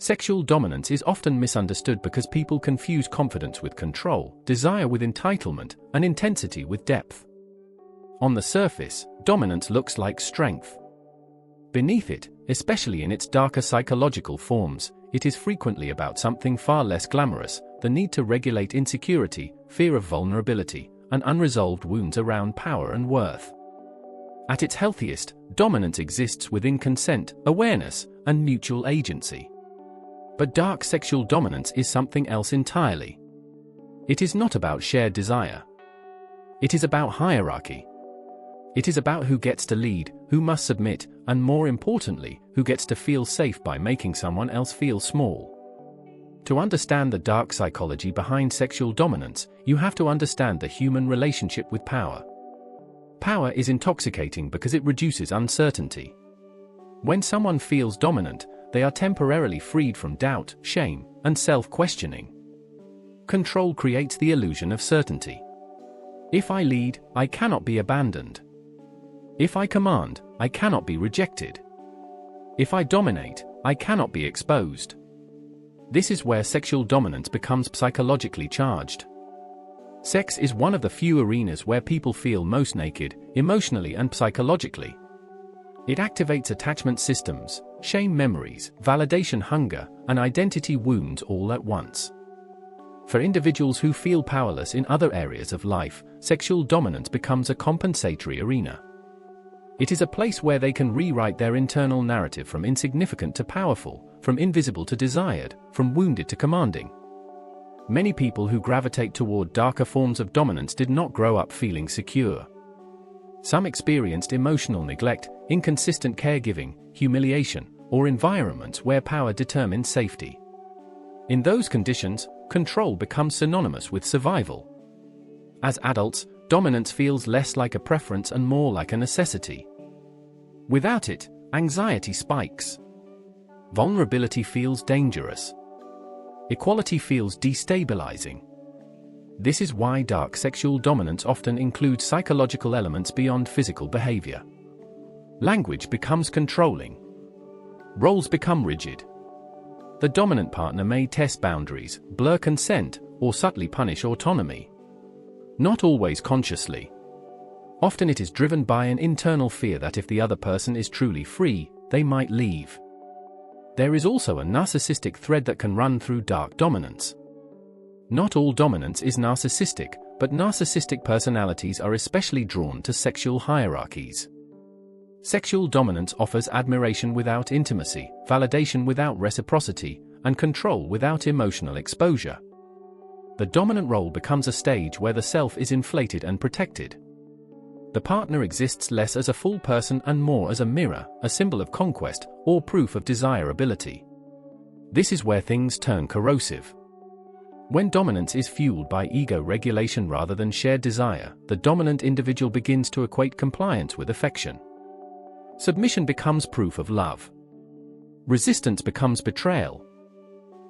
Sexual dominance is often misunderstood because people confuse confidence with control, desire with entitlement, and intensity with depth. On the surface, dominance looks like strength. Beneath it, especially in its darker psychological forms, it is frequently about something far less glamorous: the need to regulate insecurity, fear of vulnerability, and unresolved wounds around power and worth. At its healthiest, dominance exists within consent, awareness, and mutual agency. But dark sexual dominance is something else entirely. It is not about shared desire. It is about hierarchy. It is about who gets to lead, who must submit, and more importantly, who gets to feel safe by making someone else feel small. To understand the dark psychology behind sexual dominance, you have to understand the human relationship with power. Power is intoxicating because it reduces uncertainty. When someone feels dominant, they are temporarily freed from doubt, shame, and self-questioning. Control creates the illusion of certainty. If I lead, I cannot be abandoned. If I command, I cannot be rejected. If I dominate, I cannot be exposed. This is where sexual dominance becomes psychologically charged. Sex is one of the few arenas where people feel most naked, emotionally and psychologically. It activates attachment systems, shame memories, validation hunger, and identity wounds all at once. For individuals who feel powerless in other areas of life, sexual dominance becomes a compensatory arena. It is a place where they can rewrite their internal narrative from insignificant to powerful, from invisible to desired, from wounded to commanding. Many people who gravitate toward darker forms of dominance did not grow up feeling secure. Some experienced emotional neglect, inconsistent caregiving, humiliation, or environments where power determined safety. In those conditions, control becomes synonymous with survival. As adults, dominance feels less like a preference and more like a necessity. Without it, anxiety spikes. Vulnerability feels dangerous. Equality feels destabilizing. This is why dark sexual dominance often includes psychological elements beyond physical behavior. Language becomes controlling. Roles become rigid. The dominant partner may test boundaries, blur consent, or subtly punish autonomy. Not always consciously. Often it is driven by an internal fear that if the other person is truly free, they might leave. There is also a narcissistic thread that can run through dark dominance. Not all dominance is narcissistic, but narcissistic personalities are especially drawn to sexual hierarchies. Sexual dominance offers admiration without intimacy, validation without reciprocity, and control without emotional exposure. The dominant role becomes a stage where the self is inflated and protected. The partner exists less as a full person and more as a mirror, a symbol of conquest, or proof of desirability. This is where things turn corrosive. When dominance is fueled by ego regulation rather than shared desire, the dominant individual begins to equate compliance with affection. Submission becomes proof of love. Resistance becomes betrayal.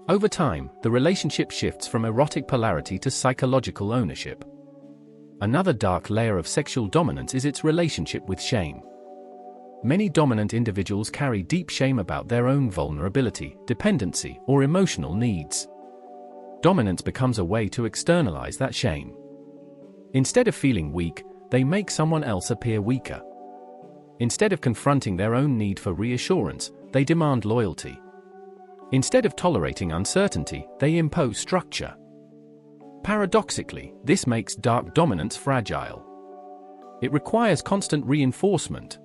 Over time, the relationship shifts from erotic polarity to psychological ownership. Another dark layer of sexual dominance is its relationship with shame. Many dominant individuals carry deep shame about their own vulnerability, dependency, or emotional needs. Dominance becomes a way to externalize that shame. Instead of feeling weak, they make someone else appear weaker. Instead of confronting their own need for reassurance, they demand loyalty. Instead of tolerating uncertainty, they impose structure. Paradoxically, this makes dark dominance fragile. It requires constant reinforcement.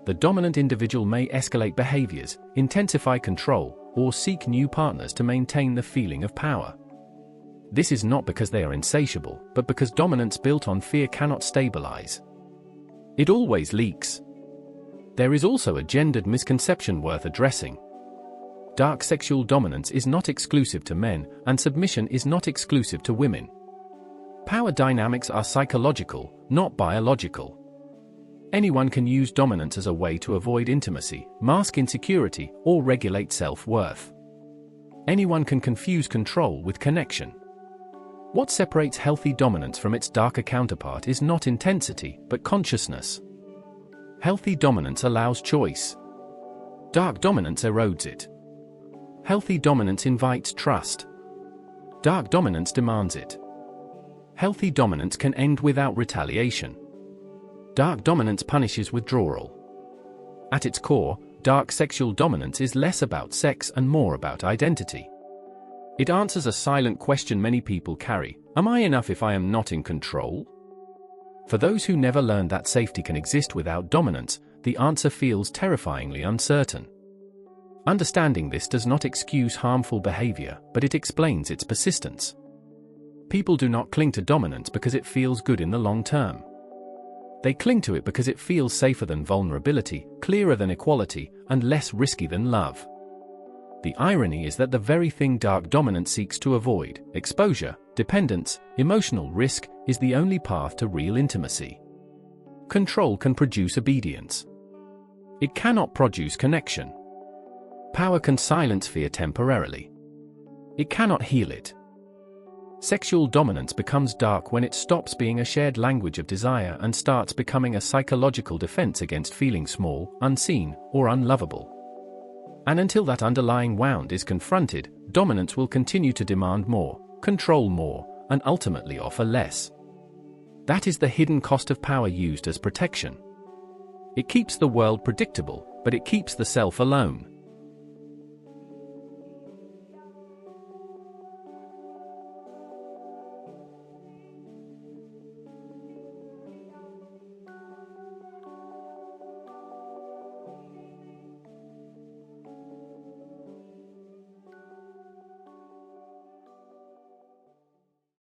The dominant individual may escalate behaviors, intensify control, or seek new partners to maintain the feeling of power. This is not because they are insatiable, but because dominance built on fear cannot stabilize. It always leaks. There is also a gendered misconception worth addressing. Dark sexual dominance is not exclusive to men, and submission is not exclusive to women. Power dynamics are psychological, not biological. Anyone can use dominance as a way to avoid intimacy, mask insecurity, or regulate self-worth. Anyone can confuse control with connection. What separates healthy dominance from its darker counterpart is not intensity, but consciousness. Healthy dominance allows choice. Dark dominance erodes it. Healthy dominance invites trust. Dark dominance demands it. Healthy dominance can end without retaliation. Dark dominance punishes withdrawal. At its core, dark sexual dominance is less about sex and more about identity. It answers a silent question many people carry: am I enough if I am not in control? For those who never learned that safety can exist without dominance, the answer feels terrifyingly uncertain. Understanding this does not excuse harmful behavior, but it explains its persistence. People do not cling to dominance because it feels good in the long term. They cling to it because it feels safer than vulnerability, clearer than equality, and less risky than love. The irony is that the very thing dark dominance seeks to avoid, exposure, dependence, emotional risk, is the only path to real intimacy. Control can produce obedience. It cannot produce connection. Power can silence fear temporarily. It cannot heal it. Sexual dominance becomes dark when it stops being a shared language of desire and starts becoming a psychological defense against feeling small, unseen, or unlovable. And until that underlying wound is confronted, dominance will continue to demand more, control more, and ultimately offer less. That is the hidden cost of power used as protection. It keeps the world predictable, but it keeps the self alone.